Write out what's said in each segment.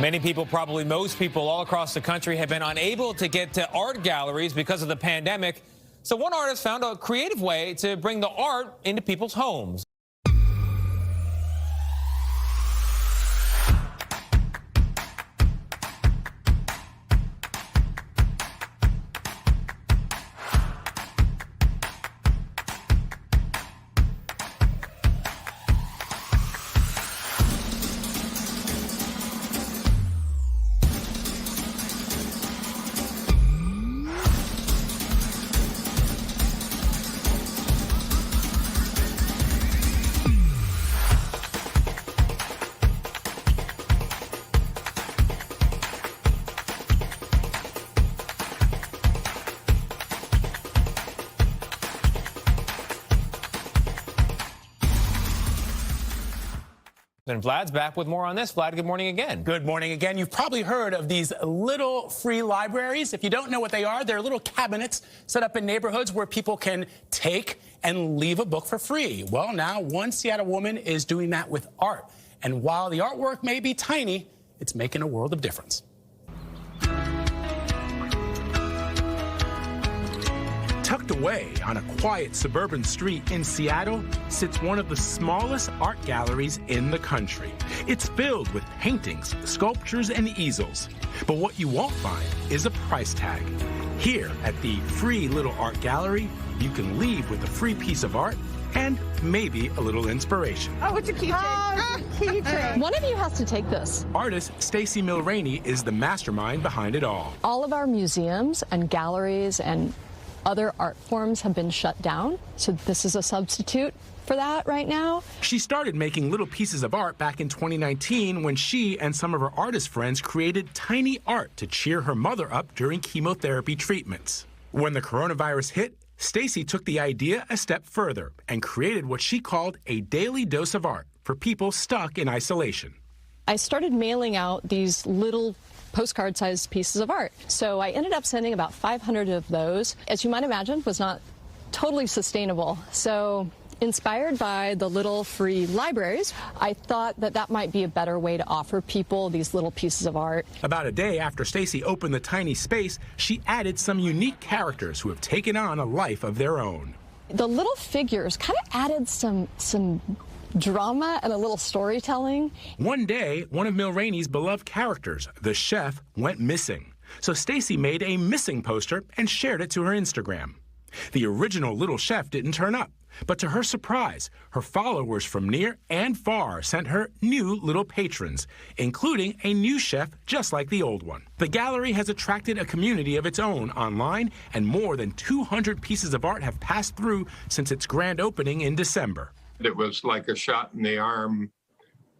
Many people, probably most people all across the country, have been unable to get to art galleries because of the pandemic. So one artist found a creative way to bring the art into people's homes. And Vlad's back with more on this. Vlad, good morning again. Good morning again. You've probably heard of these little free libraries. If you don't know what they are, they're little cabinets set up in neighborhoods where people can take and leave a book for free. Well, now one Seattle woman is doing that with art. And while the artwork may be tiny, it's making a world of difference. Tucked away on a quiet suburban street in Seattle sits one of the smallest art galleries in the country. It's filled with paintings, sculptures, and easels. But what you won't find is a price tag. Here at the free Little Art Gallery, you can leave with a free piece of art and maybe a little inspiration. Oh, it's a keychain. Oh, it's a keychain. One of you has to take this. Artist Stacy Milrany is the mastermind behind it all. All of our museums and galleries and other art forms have been shut down, so this is a substitute for that right now. She started making little pieces of art back in 2019 when she and some of her artist friends created tiny art to cheer her mother up during chemotherapy treatments. When the coronavirus hit, Stacy took the idea a step further and created what she called a daily dose of art for people stuck in isolation. I started mailing out these little postcard-sized pieces of art. So I ended up sending about 500 of those. As you might imagine, was not totally sustainable. So inspired by the little free libraries, I thought that that might be a better way to offer people these little pieces of art. About a day after Stacy opened the tiny space, she added some unique characters who have taken on a life of their own. The little figures kind of added some drama and a little storytelling. One day, one of Milrany's beloved characters, the chef, went missing. So Stacy made a missing poster and shared it to her Instagram. The original little chef didn't turn up, but to her surprise, her followers from near and far sent her new little patrons, including a new chef just like the old one. The gallery has attracted a community of its own online, and more than 200 pieces of art have passed through since its grand opening in December. It was like a shot in the arm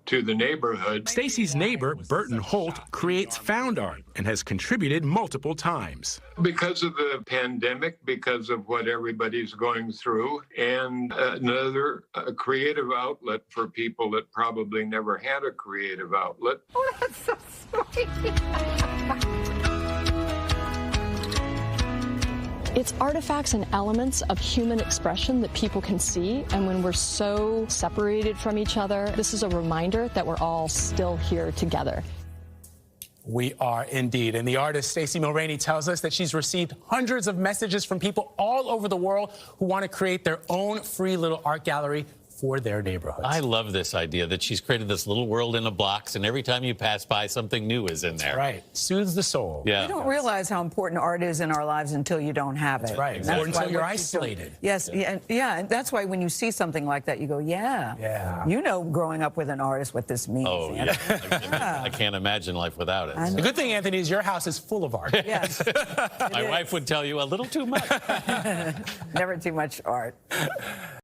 to the neighborhood. Stacy's neighbor, Burton Holt, creates found art and has contributed multiple times. Because of the pandemic, because of what everybody's going through, and another creative outlet for people that probably never had a creative outlet. Oh, that's so sweet. It's artifacts and elements of human expression that people can see, and when we're so separated from each other, this is a reminder that we're all still here together. We are indeed. And the artist Stacy Milrany tells us that she's received hundreds of messages from people all over the world who want to create their own free little art gallery for their neighborhoods. I love this idea that she's created this little world in a box, and every time you pass by, something new is in there. Right. Soothes the soul. Yeah. You don't realize how important art is in our lives until you don't have it. That's right. Or until you're isolated. Yes. Yeah. And that's why when you see something like that, you go, yeah. Yeah. You know, growing up with an artist, what this means. Oh, yeah. I can't imagine life without it. The good thing, Anthony, is your house is full of art. Yes. My wife would tell you a little too much. Never too much art.